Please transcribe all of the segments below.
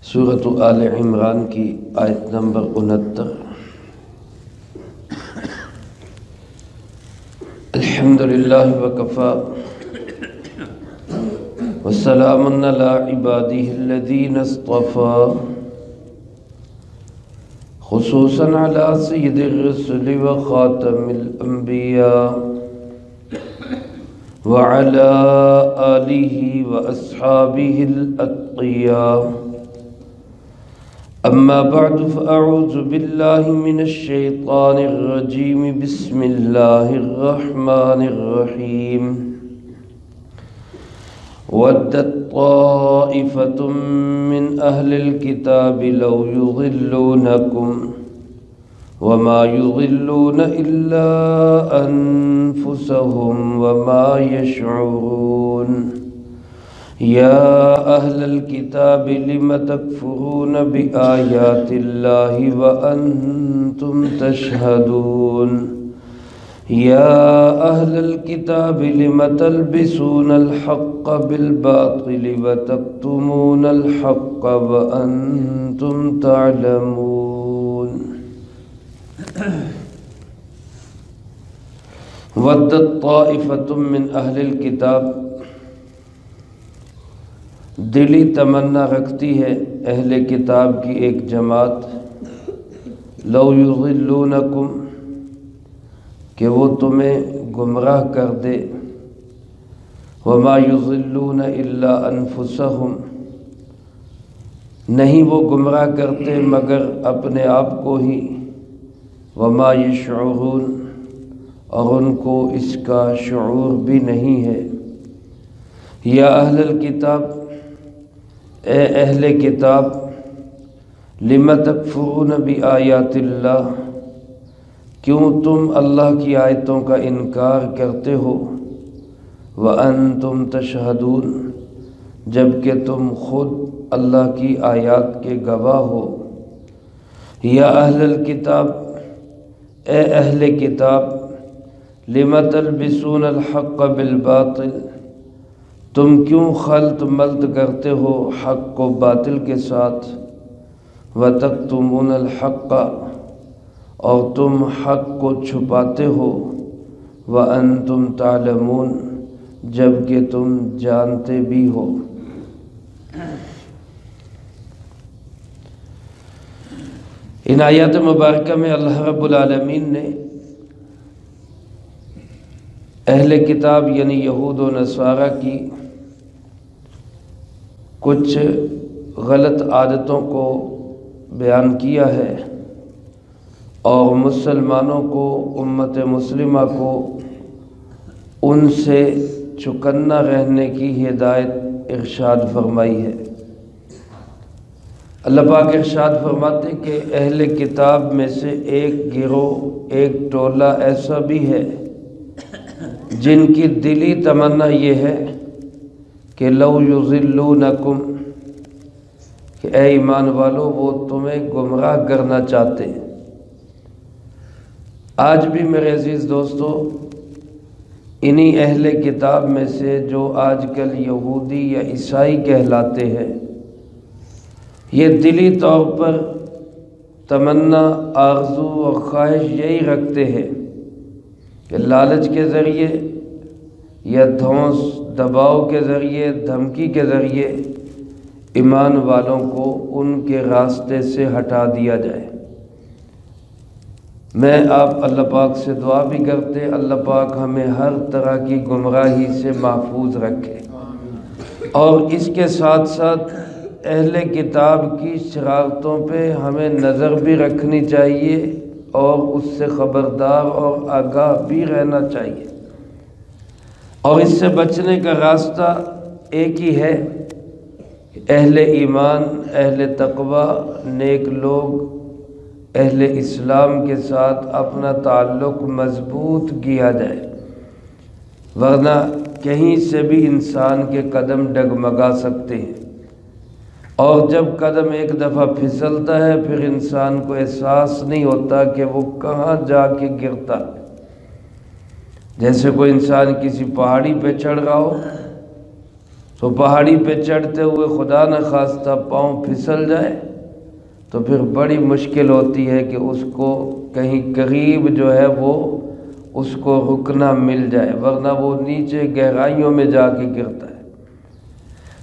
سورۃ آل عمران کی آیت نمبر 69۔ الحمدللہ وکفیٰ وسلام علی عبادہ الذین اصطفیٰ، خصوصاً علی سید الرسل وخاتم الانبیاء وعلى آلہ واصحابہ الاتقیاء۔ اما بعد فاعوذ باللہ من الشیطان الرجیم، بسم اللہ الرحمن الرحیم۔ ودت طائفة من اہل الكتاب لو يضلونکم وما يضلون الا انفسهم وما يشعرون۔ يا أهل الكتاب لم تكفرون بآيات الله وأنتم تشهدون؟ يا أهل الكتاب لم تلبسون الحق بالباطل وتكتمون الحق وأنتم تعلمون۔ ودت طائفة من أهل الكتاب، دلی تمنا رکھتی ہے اہل کتاب کی ایک جماعت، لو یضلونکم، کہ وہ تمہیں گمراہ کر دے، وما یضلون الا انفسہم، نہیں وہ گمراہ کرتے مگر اپنے آپ کو ہی، وما یشعرون، اور ان کو اس کا شعور بھی نہیں ہے۔ یا اہل الکتاب، اے اہل کتاب، لم تکفرون بآیات اللہ، کیوں تم اللہ کی آیتوں کا انکار کرتے ہو، وانتم تشہدون، جبکہ تم خود اللہ کی آیات کے گواہ ہو۔ یا اہل الکتاب، اے اہل کتاب، لم تلبسون الحق بالباطل، تم کیوں خلط ملط کرتے ہو حق کو باطل کے ساتھ، وَتَكْتُمُونَ الْحَقَّ، اور تم حق کو چھپاتے ہو، وَأَنْتُمْ تَعْلَمُونَ، جبکہ تم جانتے بھی ہو۔ ان آیات مبارکہ میں اللہ رب العالمین نے اہل کتاب یعنی یہود و نصارہ کی کچھ غلط عادتوں کو بیان کیا ہے، اور مسلمانوں کو، امت مسلمہ کو ان سے چکنا رہنے کی ہدایت ارشاد فرمائی ہے۔ اللہ پاک ارشاد فرماتے کہ اہل کتاب میں سے ایک گروہ، ایک ٹولہ ایسا بھی ہے جن کی دلی تمنا یہ ہے کہ لو یضلونکم، کہ اے ایمان والو وہ تمہیں گمراہ کرنا چاہتے ہیں۔ آج بھی میرے عزیز دوستو، انہی اہل کتاب میں سے جو آج کل یہودی یا عیسائی کہلاتے ہیں، یہ دلی طور پر تمنا، آرزو اور خواہش یہی رکھتے ہیں کہ لالچ کے ذریعے یا دھونس دباؤ کے ذریعے، دھمکی کے ذریعے ایمان والوں کو ان کے راستے سے ہٹا دیا جائے۔ میں آپ اللہ پاک سے دعا بھی کرتے، اللہ پاک ہمیں ہر طرح کی گمراہی سے محفوظ رکھے، اور اس کے ساتھ ساتھ اہل کتاب کی شرارتوں پہ ہمیں نظر بھی رکھنی چاہیے، اور اس سے خبردار اور آگاہ بھی رہنا چاہیے۔ اور اس سے بچنے کا راستہ ایک ہی ہے، اہل ایمان، اہل تقوی، نیک لوگ، اہل اسلام کے ساتھ اپنا تعلق مضبوط کیا جائے، ورنہ کہیں سے بھی انسان کے قدم ڈگمگا سکتے ہیں، اور جب قدم ایک دفعہ پھسلتا ہے پھر انسان کو احساس نہیں ہوتا کہ وہ کہاں جا کے گرتا۔ جیسے کوئی انسان کسی پہاڑی پہ چڑھ رہا ہو، تو پہاڑی پہ چڑھتے ہوئے خدا نہ خواستہ پاؤں پھسل جائے تو پھر بڑی مشکل ہوتی ہے کہ اس کو کہیں قریب جو ہے وہ اس کو رکنا مل جائے، ورنہ وہ نیچے گہرائیوں میں جا کے گرتا ہے۔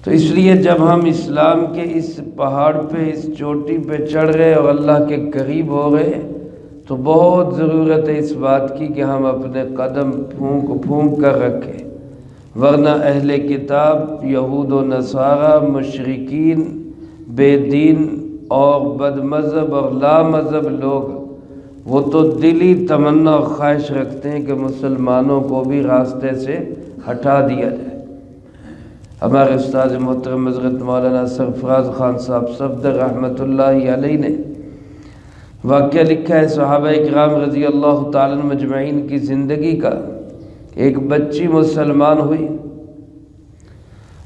تو اس لیے جب ہم اسلام کے اس پہاڑ پہ، اس چوٹی پہ چڑھ رہے اور اللہ کے قریب ہو گئے تو بہت ضرورت ہے اس بات کی کہ ہم اپنے قدم پھونک پھونک کر رکھیں، ورنہ اہل کتاب، یہود و نصارہ، مشرکین، بے دین اور بد مذہب اور لا مذہب لوگ وہ تو دلی تمنا اور خواہش رکھتے ہیں کہ مسلمانوں کو بھی راستے سے ہٹا دیا جائے۔ ہمارے استاد محترم حضرت مولانا سرفراز خان صاحب صفدر رحمۃ اللہ علیہ نے واقعہ لکھا ہے صحابہ اکرام رضی اللہ تعالیٰ عنہ مجمعین کی زندگی کا۔ ایک بچی مسلمان ہوئی،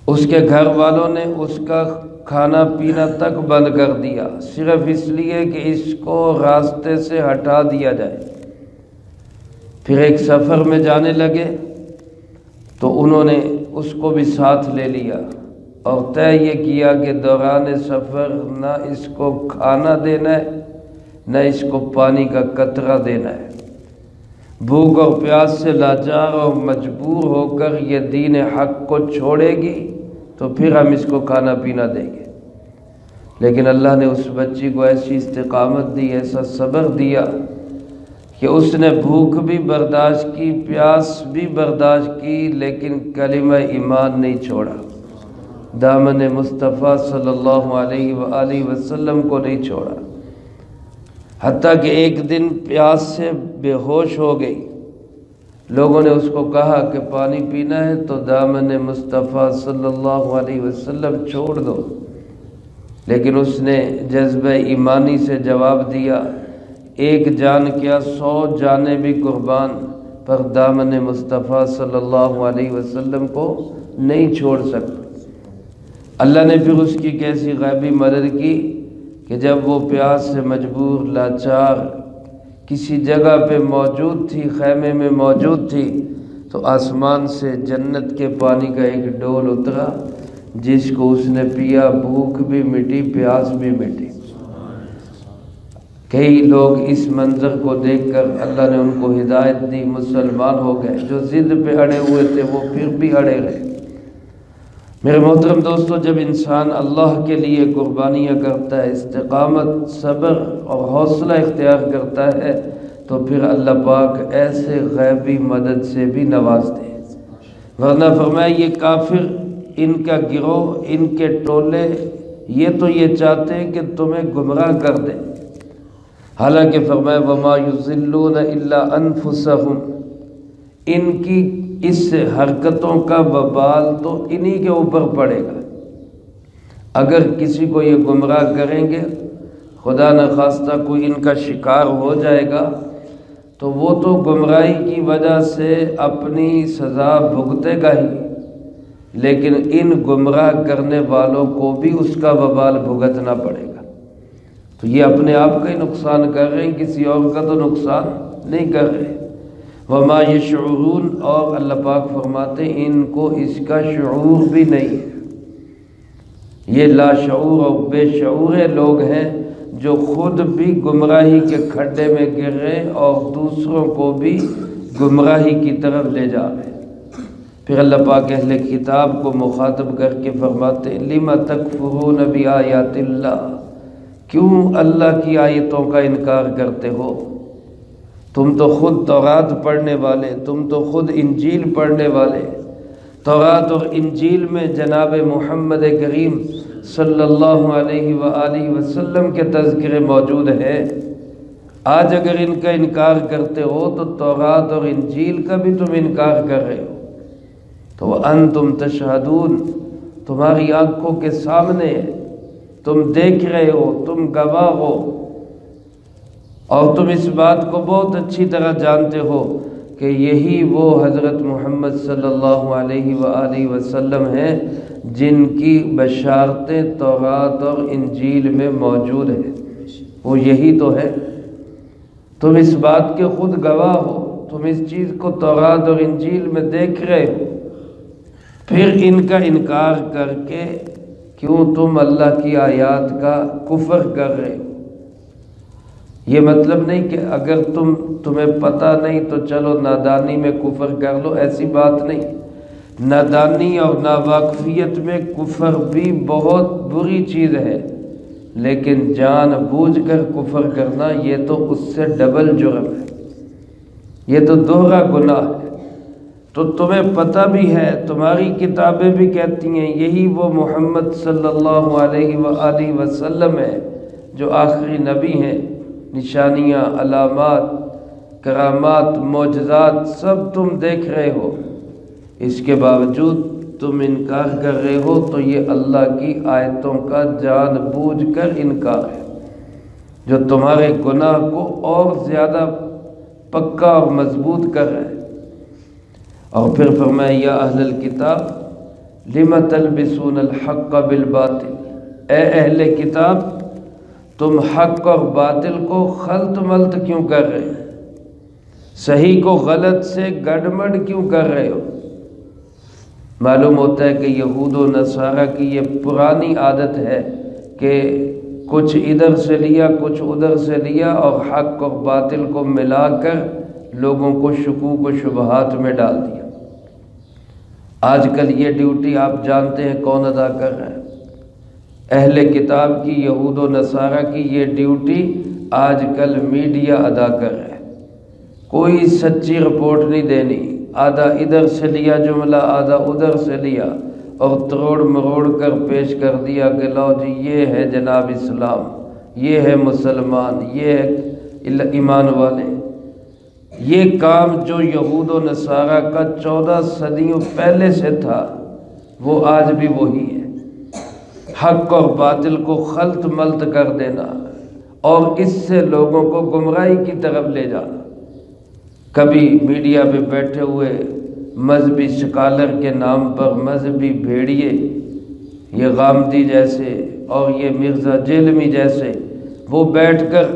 اس کے گھر والوں نے اس کا کھانا پینا تک بند کر دیا، صرف اس لیے کہ اس کو راستے سے ہٹا دیا جائے۔ پھر ایک سفر میں جانے لگے تو انہوں نے اس کو بھی ساتھ لے لیا اور طے یہ کیا کہ دوران سفر نہ اس کو کھانا دینا ہے نہ اس کو پانی کا قطرہ دینا ہے۔ بھوک اور پیاس سے لاچار اور مجبور ہو کر یہ دین حق کو چھوڑے گی تو پھر ہم اس کو کھانا پینا دیں گے۔ لیکن اللہ نے اس بچی کو ایسی استقامت دی، ایسا صبر دیا کہ اس نے بھوک بھی برداشت کی، پیاس بھی برداشت کی، لیکن کلمہ ایمان نہیں چھوڑا، دامن مصطفیٰ صلی اللہ علیہ وآلہ وسلم کو نہیں چھوڑا، حتیٰ کہ ایک دن پیاس سے بے ہوش ہو گئی۔ لوگوں نے اس کو کہا کہ پانی پینا ہے تو دامن مصطفیٰ صلی اللہ علیہ وسلم چھوڑ دو، لیکن اس نے جذبہ ایمانی سے جواب دیا، ایک جان کیا 100 جانیں بھی قربان، پر دامن مصطفیٰ صلی اللہ علیہ وسلم کو نہیں چھوڑ سکتا۔ اللہ نے پھر اس کی کیسی غیبی مدد کی کہ جب وہ پیاس سے مجبور لاچار کسی جگہ پہ موجود تھی، خیمے میں موجود تھی، تو آسمان سے جنت کے پانی کا ایک ڈول اترا جس کو اس نے پیا، بھوک بھی مٹی، پیاس بھی مٹی۔ کئی لوگ اس منظر کو دیکھ کر اللہ نے ان کو ہدایت دی، مسلمان ہو گئے۔ جو ضد پہ اڑے ہوئے تھے وہ پھر بھی اڑے رہے۔ میرے محترم دوستو، جب انسان اللہ کے لیے قربانیاں کرتا ہے، استقامت، صبر اور حوصلہ اختیار کرتا ہے، تو پھر اللہ پاک ایسے غیبی مدد سے بھی نوازتے ہیں۔ ورنہ فرمایا یہ کافر، ان کا گروہ، ان کے ٹولے، یہ تو یہ چاہتے ہیں کہ تمہیں گمراہ کر دیں، حالانکہ فرمایا وَمَا يُضِلُّونَ إِلَّا أَنفُسَهُمْ، ان کی اس حرکتوں کا وبال تو انہی کے اوپر پڑے گا۔ اگر کسی کو یہ گمراہ کریں گے، خدا نہ خواستہ کوئی ان کا شکار ہو جائے گا، تو وہ تو گمراہی کی وجہ سے اپنی سزا بھگتے گا ہی، لیکن ان گمراہ کرنے والوں کو بھی اس کا وبال بھگتنا پڑے گا۔ تو یہ اپنے آپ کا ہی نقصان کر رہے ہیں، کسی اور کا تو نقصان نہیں کر رہے۔ وما یشعرون، اور اللہ پاک فرماتے ہیں ان کو اس کا شعور بھی نہیں ہے۔ یہ لاشعور اور بے شعور لوگ ہیں جو خود بھی گمراہی کے کھڈے میں گر رہے اور دوسروں کو بھی گمراہی کی طرف لے جا رہے ہیں۔ پھر اللہ پاک اہل کتاب کو مخاطب کر کے فرماتے ہیں لِمَ تَكْفُرُونَ بِآيَاتِ اللَّهِ، کیوں اللہ کی آیتوں کا انکار کرتے ہو؟ تم تو خود تورات پڑھنے والے، تم تو خود انجیل پڑھنے والے، تورات اور انجیل میں جناب محمد کریم صلی اللہ علیہ وآلہ وسلم کے تذکرے موجود ہیں۔ آج اگر ان کا انکار کرتے ہو تو تورات اور انجیل کا بھی تم انکار کر رہے ہو۔ تو وَأَنْتُمْ تَشْهَدُونَ، تمہاری آنکھوں کے سامنے تم دیکھ رہے ہو، تم گواہ ہو، اور تم اس بات کو بہت اچھی طرح جانتے ہو کہ یہی وہ حضرت محمد صلی اللہ علیہ وآلہ وسلم ہیں جن کی بشارتیں تورات اور انجیل میں موجود ہیں، وہ یہی تو ہے۔ تم اس بات کے خود گواہ ہو، تم اس چیز کو تورات اور انجیل میں دیکھ رہے ہو۔ پھر ان کا انکار کر کے کیوں تم اللہ کی آیات کا کفر کر رہے ہو؟ یہ مطلب نہیں کہ اگر تمہیں پتہ نہیں تو چلو نادانی میں کفر کر لو، ایسی بات نہیں۔ نادانی اور ناواقفیت میں کفر بھی بہت بری چیز ہے، لیکن جان بوجھ کر کفر کرنا یہ تو اس سے ڈبل جرم ہے، یہ تو دوہرا گناہ ہے۔ تو تمہیں پتہ بھی ہے، تمہاری کتابیں بھی کہتی ہیں یہی وہ محمد صلی اللہ علیہ وآلہ وسلم ہے جو آخری نبی ہیں۔ نشانیاں، علامات، کرامات، معجزات سب تم دیکھ رہے ہو، اس کے باوجود تم انکار کر رہے ہو، تو یہ اللہ کی آیتوں کا جان بوجھ کر انکار ہے جو تمہارے گناہ کو اور زیادہ پکا اور مضبوط کر رہا ہے۔ اور پھر فرمایا یا اہل الکتاب لم تلبسون الحق بالباطل، اے اہل کتاب تم حق اور باطل کو خلط ملط کیوں کر رہے ہیں؟ صحیح کو غلط سے گڑبڑ کیوں کر رہے ہو؟ معلوم ہوتا ہے کہ یہود و نصارہ کی یہ پرانی عادت ہے کہ کچھ ادھر سے لیا کچھ ادھر سے لیا اور حق اور باطل کو ملا کر لوگوں کو شکوک و شبہات میں ڈال دیا۔ آج کل یہ ڈیوٹی آپ جانتے ہیں کون ادا کر رہا ہے؟ اہل کتاب کی، یہود و نصارہ کی یہ ڈیوٹی آج کل میڈیا ادا کر رہا ہے۔ کوئی سچی رپورٹ نہیں دینی، آدھا ادھر سے لیا جملہ آدھا ادھر سے لیا اور تروڑ مروڑ کر پیش کر دیا کہ لو جی یہ ہے جناب اسلام، یہ ہے مسلمان، یہ ہے ایمان والے۔ یہ کام جو یہود و نصارہ کا 14 صدیوں پہلے سے تھا وہ آج بھی وہی ہے، حق اور باطل کو خلط ملط کر دینا اور اس سے لوگوں کو گمراہی کی طرف لے جانا۔ کبھی میڈیا پہ بیٹھے ہوئے مذہبی سکالر کے نام پر مذہبی بھیڑیے، یہ غامدی جیسے اور یہ مرزا جیلمی جیسے، وہ بیٹھ کر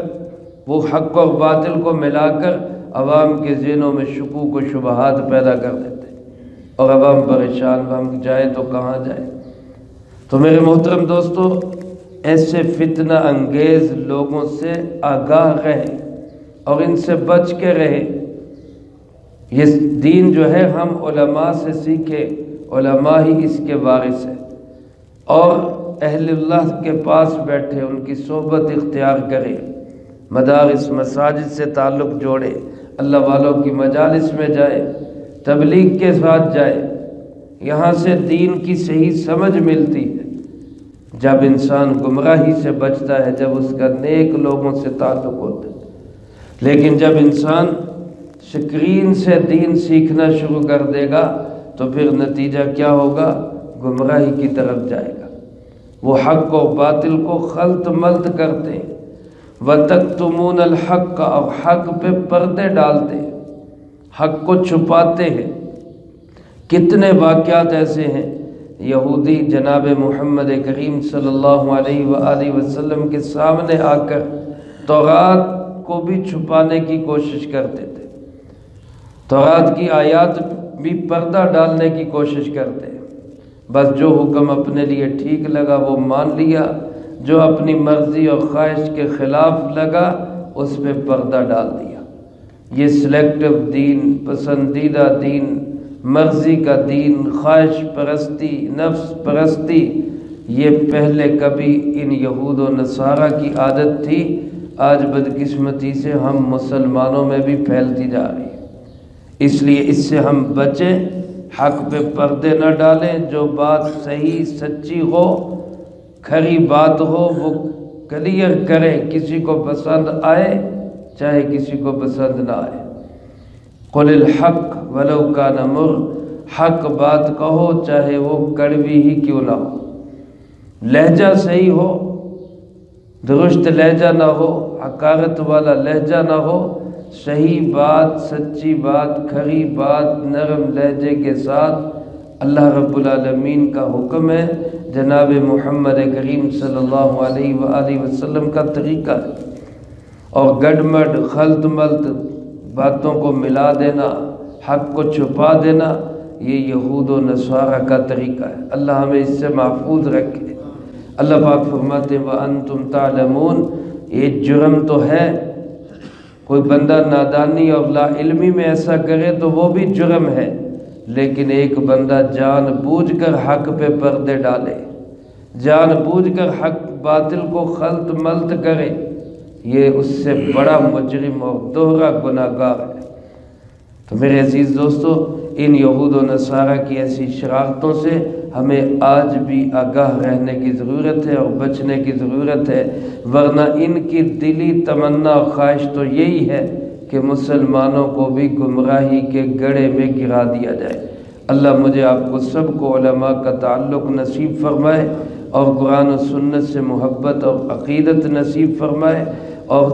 وہ حق اور باطل کو ملا کر عوام کے ذہنوں میں شکوک و شبہات پیدا کر دیتے اور عوام پریشان، ہم جائے تو کہاں جائے۔ تو میرے محترم دوستو، ایسے فتنہ انگیز لوگوں سے آگاہ رہیں اور ان سے بچ کے رہیں۔ یہ دین جو ہے ہم علماء سے سیکھے، علماء ہی اس کے وارث ہیں، اور اہل اللہ کے پاس بیٹھے ان کی صحبت اختیار کرے، مدارس مساجد سے تعلق جوڑے، اللہ والوں کی مجالس میں جائے، تبلیغ کے ساتھ جائے، یہاں سے دین کی صحیح سمجھ ملتی ہے۔ جب انسان گمراہی سے بچتا ہے، جب اس کا نیک لوگوں سے تعلق ہوتا ہے، لیکن جب انسان سکرین سے دین سیکھنا شروع کر دے گا تو پھر نتیجہ کیا ہوگا؟ گمراہی کی طرف جائے گا۔ وہ حق و باطل کو خلط ملط کرتے ہیں، وَتَكْتُمُونَ الْحَقَّ، اور حق پہ پردے ڈالتے ہیں، حق کو چھپاتے ہیں۔ کتنے واقعات ایسے ہیں، یہودی جناب محمد کریم صلی اللہ علیہ وآلہ وسلم کے سامنے آ کر تورات کو بھی چھپانے کی کوشش کرتے تھے، تورات کی آیات بھی پردہ ڈالنے کی کوشش کرتے ہیں۔ بس جو حکم اپنے لیے ٹھیک لگا وہ مان لیا، جو اپنی مرضی اور خواہش کے خلاف لگا اس پہ پردہ ڈال دیا۔ یہ سلیکٹو دین، پسندیدہ دین، مرضی کا دین، خواہش پرستی، نفس پرستی، یہ پہلے کبھی ان یہود و نصارہ کی عادت تھی، آج بدقسمتی سے ہم مسلمانوں میں بھی پھیلتی جا رہی ہے۔ اس لیے اس سے ہم بچیں، حق پہ پردے نہ ڈالیں، جو بات صحیح سچی ہو، کھری بات ہو، وہ کلیئر کریں، کسی کو پسند آئے چاہے کسی کو پسند نہ آئے۔ قل الحق ولو کان مر، حق بات کہو چاہے وہ کڑوی ہی کیوں نہ ہو، لہجہ صحیح ہو، درست لہجہ نہ ہو، حقارت والا لہجہ نہ ہو، صحیح بات، سچی بات، کھری بات، نرم لہجے کے ساتھ اللہ رب العالمین کا حکم ہے، جناب محمد کریم صلی اللہ علیہ وآلہ وسلم کا طریقہ ہے۔ اور گڑمڑ خلط ملط باتوں کو ملا دینا، حق کو چھپا دینا، یہ یہود و نصارہ کا طریقہ ہے، اللہ ہمیں اس سے محفوظ رکھے۔ اللہ پاک فرماتے ہیں وَأَنْتُمْ تَعْلَمُونَ، یہ جرم تو ہے، کوئی بندہ نادانی اور لا علمی میں ایسا کرے تو وہ بھی جرم ہے، لیکن ایک بندہ جان بوجھ کر حق پہ پردے ڈالے، جان بوجھ کر حق باطل کو خلط ملط کرے، یہ اس سے بڑا مجرم اور دوہرا گناہگار ہے۔ تو میرے عزیز دوستو، ان یہود و نصارہ کی ایسی شرارتوں سے ہمیں آج بھی آگاہ رہنے کی ضرورت ہے اور بچنے کی ضرورت ہے، ورنہ ان کی دلی تمنا اور خواہش تو یہی ہے کہ مسلمانوں کو بھی گمراہی کے گڑھے میں گرا دیا جائے۔ اللہ مجھے آپ کو سب کو علماء کا تعلق نصیب فرمائے اور قرآن و سنت سے محبت اور عقیدت نصیب فرمائے اور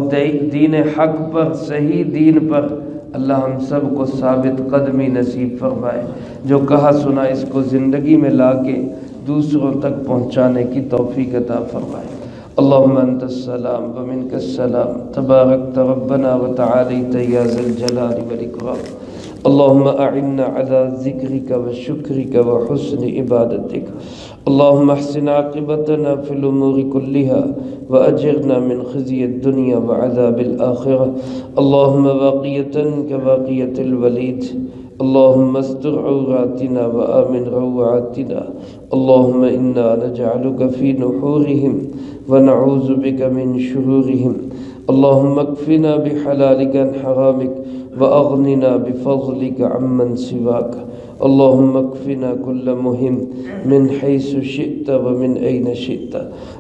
دین حق پر، صحیح دین پر اللہ ہم سب کو ثابت قدمی نصیب فرمائے، جو کہا سنا اس کو زندگی میں لا کے دوسروں تک پہنچانے کی توفیق عطا فرمائے۔ اللہم انت السلام ومنک السلام، تبارکت ربنا وتعالیت یا ذا الجلال والاکرام۔ اللہم اعنا علی ذکرک وشکرک وحسن عبادتک۔ اللہم احسن عاقبتنا فی الامور كلها واجرنا من خزي الدنيا وعذاب الآخرة۔ اللہم واقیتا كواقیة الولید، اللہم استر عوراتنا وآمن روعاتنا۔ اللہم انا نجعلك في نحورهم ونعوذ بك من شرورهم۔ اللہم اکفنا بحلالك عن حرامك واغننا بفضلك عمن سواك۔ اللہم اکفنا كل مہم من حیث شئت ومن این شئت۔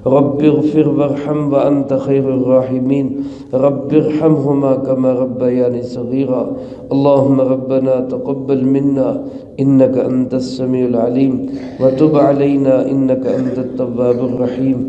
رب اغفر وارحم وانت خیر الراحمین، رب ارحمهما كما ربياني صغيرا۔ اللہم ربنا تقبل منا انك انت السمیع العلیم وتب علینا انك انت التواب الرحیم۔